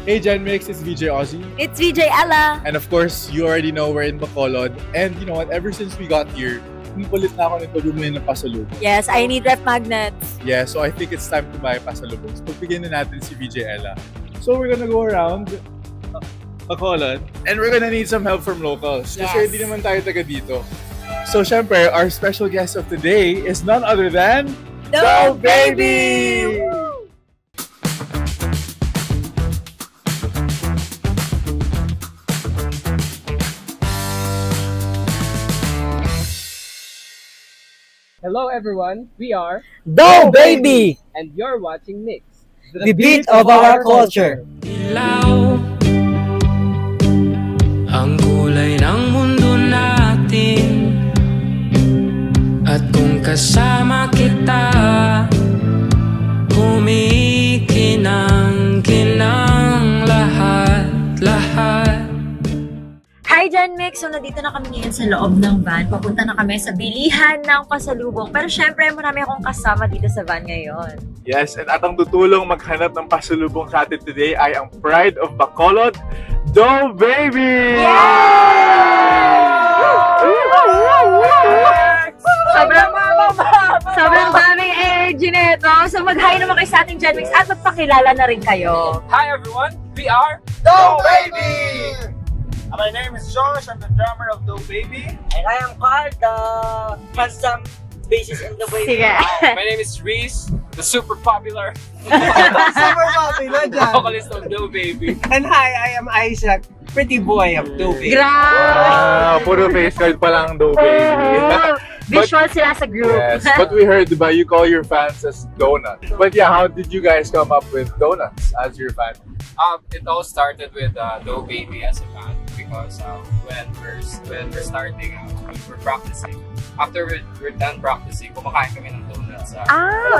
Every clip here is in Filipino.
Hey Genmix, it's VJ Ozzy. It's VJ Ella. And of course, you already know we're in Bacolod. And you know what, ever since we got here, pinupulit na ako nito bumili ng pasalubong. Yes, I need ref magnets. Yeah, so I think it's time to buy pasalubong. So pagbigyan na natin si VJ Ella. So we're gonna go around Bacolod and we're gonna need some help from locals. Yes. Kasi hindi naman tayo taga dito. So syempre, our special guest of today is none other than Doe Baby! Hello everyone, we are Doe Baby! and you're watching Mix, The beat of our culture. Ilaw ang kulay ng mundo natin. At kung kasama kita, kumikinang-kinang lahat. Hi Genmix! So nandito na kami ngayon sa loob ng van. Papunta na kami sa bilihan ng pasalubong. Pero syempre marami akong kasama dito sa van ngayon. Yes, and at ang tutulong maghanap ng pasalubong sa atin today ay ang Pride of Bacolod, Doe Baby! Sobrang daming energy nito. So mag-hi naman kayo sa ating Genmix at magpakilala na rin kayo. Hi everyone, we are Doe Baby! My name is Josh, I'm the drummer of Doe Baby. And I am Carl, the handsome bassist in the Baby. Sige. My name is Reese, the super popular Super popular dyan. vocalist of Doe Baby. And hi, I am Isaac, pretty boy of Doe Baby. Grabe! Puro face card pa lang, Doe Baby. Visual sila sa group. Yes, but we heard, diba, you call your fans as Donuts. But yeah, how did you guys come up with Donuts as your fan? It all started with Doe Baby as a band because when we're starting out, we're practicing. After we're done practicing, kumakain kami ng donuts sa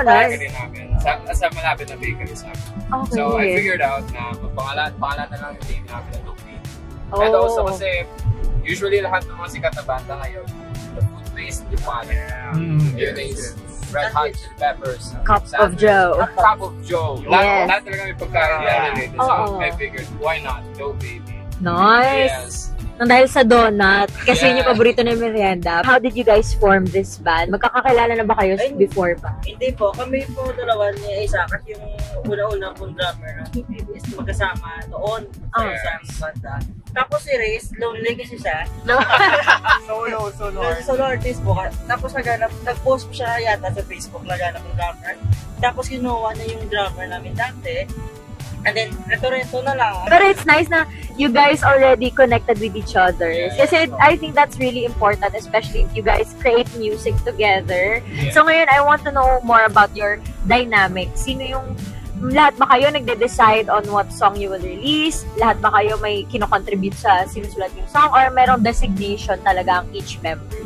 bakery namin, sa malapit na bakery sa amin. Okay. So I figured out na pangalan na lang yung name namin na Doe Baby. And also kasi usually lahat ng mga sikat na banda ngayon, the food based yung pangalan. Mayonnaise, Red Hot Chili Peppers, Cup of Joe. Cup of Joe. Yes. Lahat talaga may pagkain related. So I figured, why not Doe Baby? Nice! Yes. Nang dahil sa donut, kasi yun yung Yeah. paborito ng merienda. How did you guys form this band? Magkakakilala na ba kayo before pa? Hindi po, kami po dalawa ni Isaac at yung una-una pong drummer ng Doe Baby is magkasama noon sa isang banda. Tapos si Reese, lonely kasi siya. Solo artist po. Tapos nag-post po siya yata sa Facebook, naghanap ng drummer. Tapos kinuha na yung drummer namin dati. And then, reto na lang. Pero it's nice na you guys already connected with each other. Yeah. Kasi I think that's really important, especially if you guys create music together. Yeah. So ngayon, I want to know more about your dynamic. Sino yung lahat ba kayo nagde-decide on what song you will release? Lahat ba kayo may kino-contribute sa sinusulat yung song? Or merong designation talaga ang each member?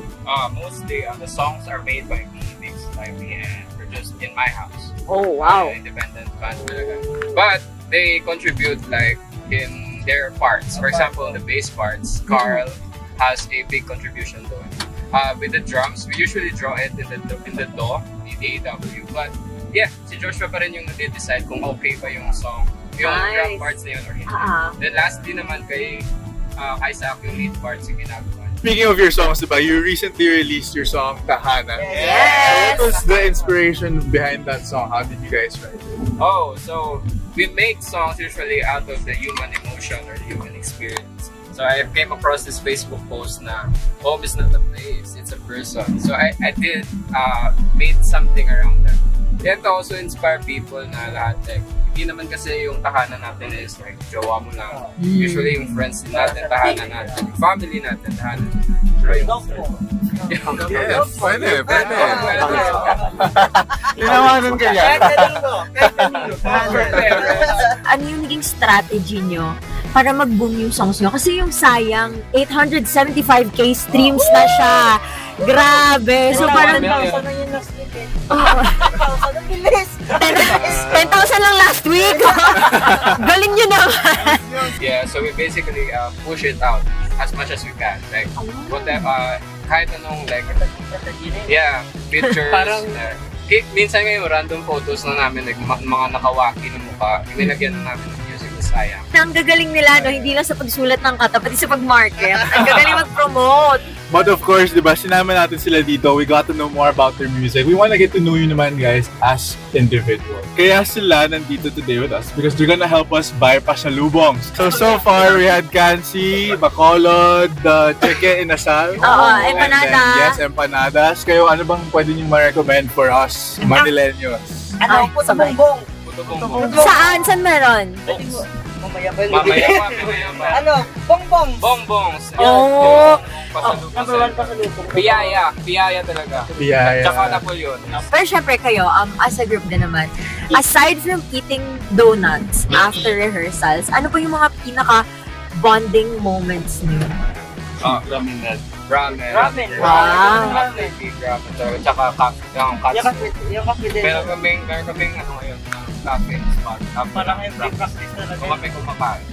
Mostly, the songs are made by me, mixed by me, and we're just in my house. Oh, wow. Independent band talaga. But they contribute like in their parts. For example, the bass parts, Carl has a big contribution to it. With the drums, we usually draw it in the do, the DAW. But yeah, si Joshua pa rin yung nade-decide kung okay ba yung song, yung drum parts na yun or hindi. Then lastly naman kay Isaac, yung lead parts yung ginagawa. Speaking of your songs, diba, you recently released your song, Tahana. Yes! So what was the inspiration behind that song? How did you guys write it? Oh, so we make songs usually out of the human emotion or the human experience. So I came across this Facebook post na home is not a place, it's a person. So I did made something around that. You have to also inspire people na lahat like hindi naman kasi yung tahanan natin is like jowa mo lang. Usually yung friends natin tahanan natin, yung family natin tahanan natin. Yes, pwede. Tinawanan ka yan. Ano yung naging strategy nyo para mag-boom yung songs nyo? Kasi yung sayang, 875k streams na siya. Grabe. So parang 10,000 na yun last week eh. 10,000 lang last week. Galing nyo naman. Yeah, so we basically push it out as much as we can. Like, whatever, kahit anong like, yeah, pictures. Minsan ngayon, random photos na namin, like, mga nakawaki ng mukha, nilagyan na namin ng music sa sayang. Ang gagaling nila, no? Hindi lang sa pagsulat ng kata, pati sa pag-market. Ang gagaling mag-promote. But of course, di ba, sinama natin sila dito. We got to know more about their music. We wanna get to know you naman, guys, as individuals. Kaya sila nandito today with us because they're gonna help us buy pasalubongs. So far, we had Kansi, Bacolod, the chicken inasal. Oo, And empanada. then, yes, empanadas. Kayo, ano bang pwede nyo ma-recommend for us, Manileños? Ay, Puto sabay. bongbong. Puto bongbong. Saan? Saan meron? Mamaya pa. Mamaya pa. Ano? Bongbong. Bongbongs. Oh. Number 1 pa sa lupo. Piyaya talaga. Yeah. Tsaka Napoleon. Pero syempre kayo, as a group din naman, aside from eating donuts after rehearsals, ano po yung mga pinaka-bonding moments niyo? Ramen. Ramen. Wow. Ramen. Tsaka katsu. Yung kape din. Pero kaming ano ngayon, cafe spot. Parang every practice talaga. Kung kami kumakain.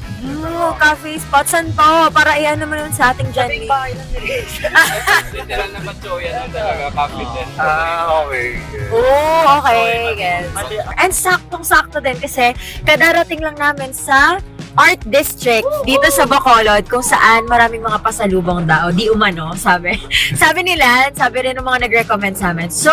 Cafe spot. Saan po? Para iyan naman yun sa ating Sabing Jenny. bahay lang nila. Literal na machoya lang talaga, cafe din. Okay. Oh, okay. Yes. And saktong-sakto din kasi kadarating lang namin sa Art District dito sa Bacolod kung saan maraming mga pasalubong daw. Di umano, sabi. Sabi nila, sabi rin ng mga nag-recommend sa amin. So,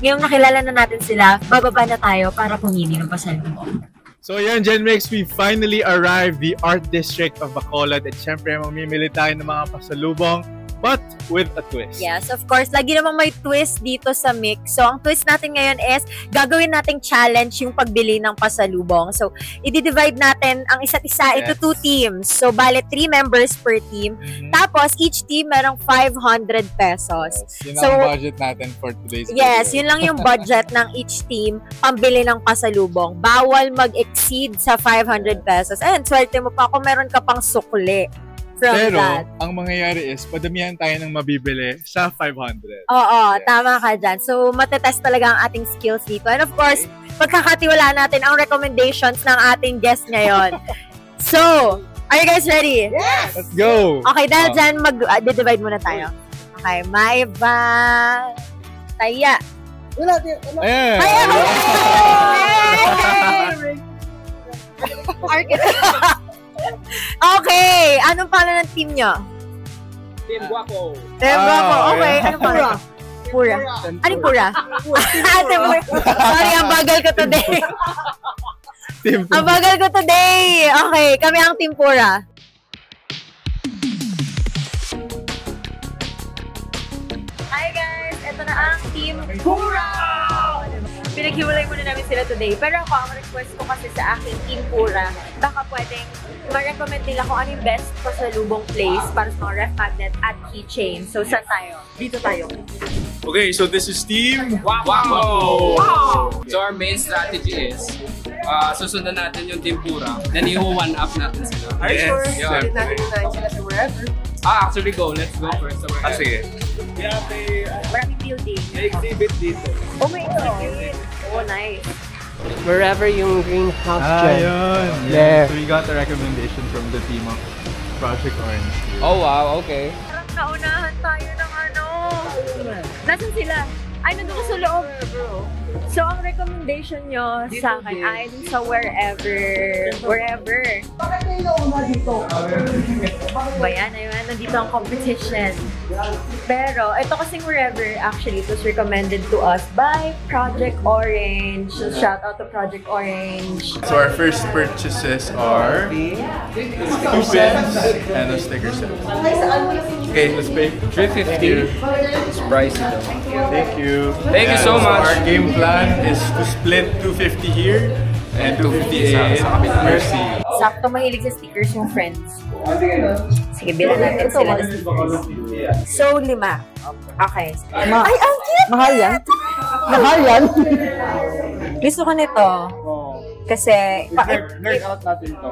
ngayong nakilala na natin sila, bababa na tayo para pumili ng pasalubong. So yan, Genmix, we finally arrived the Art District of Bacolod at syempre mamimili tayo ng mga pasalubong but with a twist. Yes, of course. Lagi namang may twist dito sa mix. So, ang twist natin ngayon is gagawin nating challenge yung pagbili ng pasalubong. So, i-divide natin ang isa't isa into 2 teams. So, bale 3 members per team. Tapos, each team merong 500 pesos. Yes, yun So, ang budget natin for today's yes, video. yun lang yung budget ng each team pambili ng pasalubong. Bawal mag-exceed sa 500 pesos. And swerte mo pa kung meron ka pang sukli from Pero, that. ang mangyayari is, padamihan tayo ng mabibili sa 500. Oo, Yes. tama ka dyan. So, matetest talaga ang ating skills dito. And of course, pagkakatiwalaan natin ang recommendations ng ating guest ngayon. So, are you guys ready? Let's go! Okay, dahil dyan, mag-divide muna tayo. Okay, Maiva, Taya. Ayan! Okay, anong pangalan ng team nyo? Team Guapo. Team Guapo, Ah, okay. okay. Anong pangalan? Pura. Ano yung Pura? Team Pura. Sorry, ang bagal ko today. Team Ang bagal ko today. Okay, kami ang Team Pura. Hi guys, ito na ang Team Pura! Pinaghiwalay muna namin sila today. Pero ako, ang request ko kasi sa aking Team Pura, baka pwedeng ma-recommend nila kung ano yung best pasalubong place para sa mga ref magnet at keychain. So, saan tayo? Dito tayo. Okay, so this is Team Wow! So our main strategy is, susundan natin yung Team Pura, then i-one up natin sila. Are you sure? Yeah. Pwede natin unahin sila sa wherever? Actually go. Let's go first. sige. Maraming building. May exhibit dito. Oh my God! Oh, nice. Wherever yung greenhouse Yun. There. So we got a recommendation from the team of Project Orange. Oh wow, okay. Parang naunahan tayo ng ano. Nasaan sila? Ay, nandun ko sa loob. So, ang recommendation nyo sa akin ay dun sa wherever. Bakit kayo nauna dito? Ba yan? Ayun, nandito ang competition. Pero, ito kasing wherever, actually, it was recommended to us by Project Orange. So, shout out to Project Orange. So our first purchases are 2 pens and a sticker set. Okay, let's pay. 350. It's pricey though. Thank you. Thank you so And much. Our game plan is to split 250 here and 250 in Mercy. Sakto mahilig sa stickers yung friends. Sige, bilan natin sila ng stickers. So, 5. Okay. Ay, ang cute! Mahal yan? Mahal yan? Gusto ko nito. Kasi, Nerd out natin to.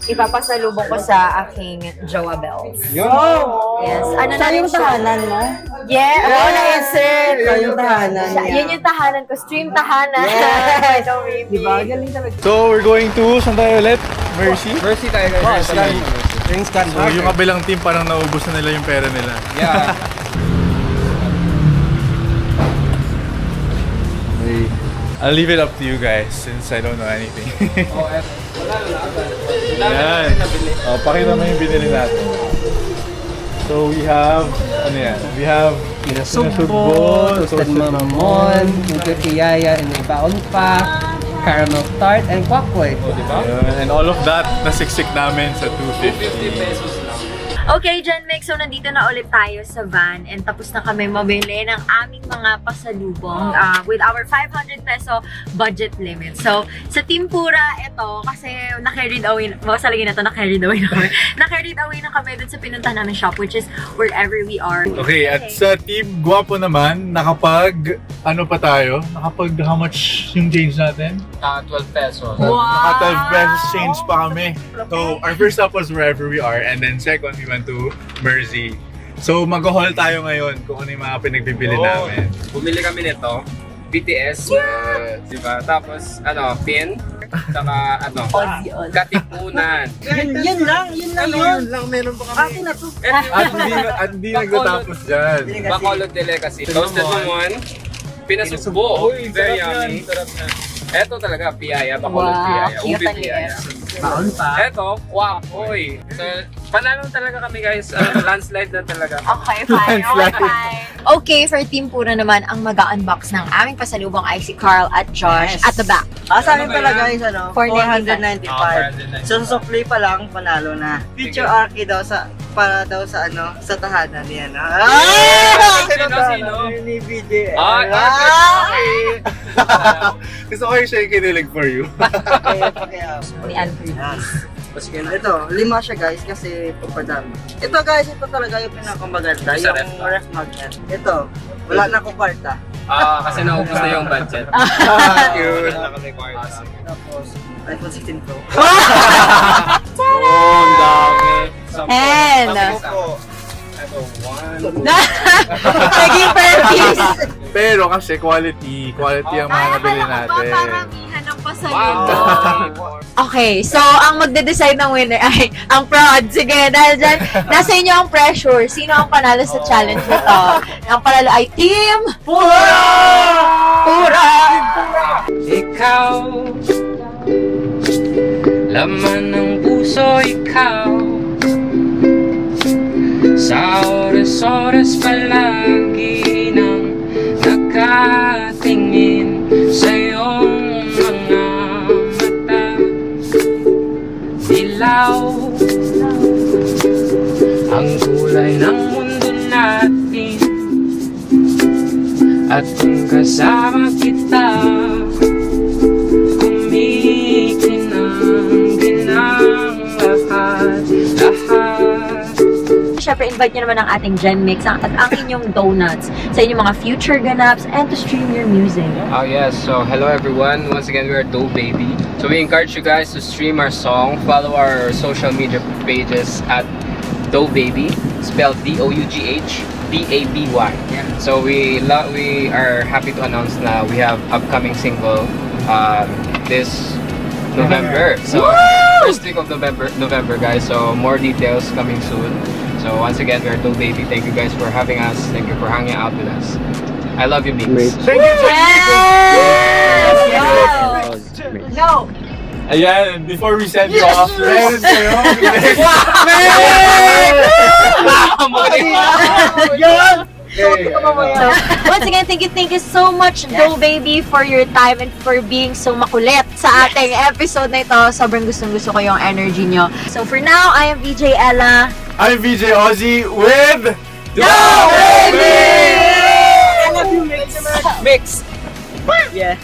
ipapasalubong ko sa aking Jowa Bells. Yes. Ano na rin siya? mo? Yeah. Oh, na-answer. Yung tahanan niya. Yun yung tahanan ko. Stream tahanan. Yes. No, baby. Diba? Galing talaga. So we're going to, saan tayo ulit? Mercy? Mercy tayo guys. So yung kabilang team parang naubos na nila yung pera nila. Yeah. I'll leave it up to you guys since I don't know anything. Wala Ayan. Pakita mo yung binili natin. So we have, ano yan? We have Pinasugbo, toasted mamon, piyaya, and may baon pa, caramel tart, and kwakwoy. and all of that nasiksik namin sa 250 pesos lang. Okay, Genmix, so nandito na ulit tayo sa van and tapos na kami mabili ng aming mga pasalubong with our 500 peso budget limit. So, sa Team Pura, ito, kasi na-carried away, sa lagi na ito, na-carried away na kami. Na-carried away na kami dun sa pinunta namin shop, which is wherever we are. Okay, at sa Team Guwapo naman, nakapag, ano pa tayo? Nakapag, how much yung change natin? 12 pesos. Wow! Naka 12 pesos change pa kami. So, our first stop was wherever we are, and then second, we went to Mersey. So, mag-haul tayo ngayon kung ano yung mga pinagbibili namin. Bumili kami nito. BTS. Diba? Tapos, pin. Saka, katipunan. Yun lang yun. Meron pa kami. Akin na to. At hindi nagtatapos dyan. Bacolod delicacy. Toasted mamon. Pinasugbo. Very yummy. Eto talaga, piyaya. Bacolod piyaya. Cute Ubi ang piyaya. Baon pa. Eto, kwakwoy. So, panalo talaga kami guys. Landslide na talaga. Okay, fine. Okay, fine. Okay, for Team Pura naman, ang mag-unbox ng aming pasalubong ay si Carl at Josh at the back. Sa amin pala guys, 495. 495. So, sa supply pa lang, panalo na. Feature Arky daw para daw sa tahanan niya. Sino? Ni BJ. Gusto ko yung shaky nilig for you. Ni Alfred. Ito, 5 siya guys kasi pagpadami. Ito guys, ito talaga yung pinakamaganda, Sa yung ref magnet. Ito, wala na akong kwarta. Kasi naubos na yung budget. Cute. Tapos, iPhone 16 Pro. Ang dami. And, Ito, 1. naging perkis. Pero kasi quality ang mga nabili natin. Paramihan ng pasalubong. Okay, so ang magde-decide ng winner ay ang prod. Sige, dahil dyan, nasa inyo ang pressure. Sino ang panalo sa challenge nito? Ang panalo ay Team Pura! Pura! Ikaw, laman ng puso, ikaw. Sa oras-oras palagi nang nakatingin sa iyong mga mata. Dilaw ang kulay ng mundo natin. At kung kasama kita, kumikinang lahat. Siyempre, invite nyo naman ang ating Genmix at ang inyong donuts sa inyong mga future ganaps and to stream your music. Oh yes, so hello everyone. Once again, we are Dough Baby. So we encourage you guys to stream our song. Follow our social media pages at Dough Baby, spelled DOUGHBABY. So we are happy to announce na we have upcoming single this November. So first week of November guys. So more details coming soon. So once again, we are Dough Baby. Thank you guys for having us. Thank you for hanging out with us. I love you, Mix. Thank you! Yes! Go! Ayan, before we send you off, meron kayo. Once again, thank you so much, Dough Baby, for your time and for being so makulit sa ating episode na ito. Sobrang gustong-gusto ko yung energy nyo. So for now, I am VJ Ella. I'm VJ Ozzy with Dough Baby! I love you, Mix. Mix! Yeah.